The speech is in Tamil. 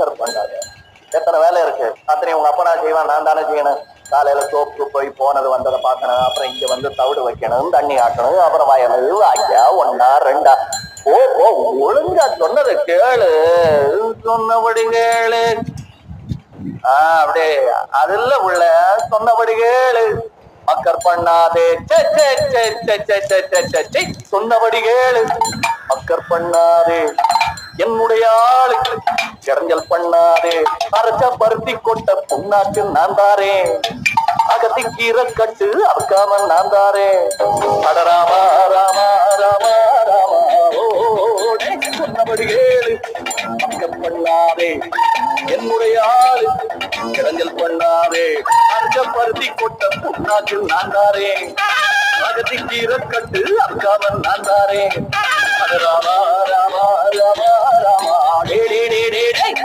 டிஸ்டர்ப் பண்ணாரு. எத்தனை வேலை இருக்கு, அத்தனை உங்க அப்பனா செய்வான், நான் தானே செய்யணும். காலையில சோப்பு போய் போனது வந்ததை பார்க்கணும், அப்புறம் இங்க வந்து தவிடு வைக்கணும், தண்ணி ஆட்டணும், அப்புறம் வயலு வாய்க்கா ஒன்னா ரெண்டா. ஓ ஓ, ஒழுங்கா சொன்னதை கேளு, சொன்னபடி கேளு. அப்படியே அதுல உள்ள சொன்னபடி கேளு. மக்கர் பண்ணாதே, சொன்னபடி கேளு. மக்கர் பண்ணாதே, என்னுடைய ஆளு. இடைஞ்சல் பண்ணாதே, அரைச்ச பருத்தி கொட்ட புண்ணாக்கு நான் தாரே. அகத்தி கீரை கட்டு அறுக்காம நான் தாரே. அடராமா ராமா ராமா ராமா, சொன்னபடி கேளு. மக்கர் பண்ணாதே, என்னுடைய ஆளு. இடைஞ்சல் பண்ணாதே, அரைச்ச பருத்தி கொட்ட புண்ணாக்கு நான் தாரே. அகத்தி கீரை கட்டு அறுக்காம நான் தாரே. அடராமா ராமா ராமா ராமா, டே டே டே டே.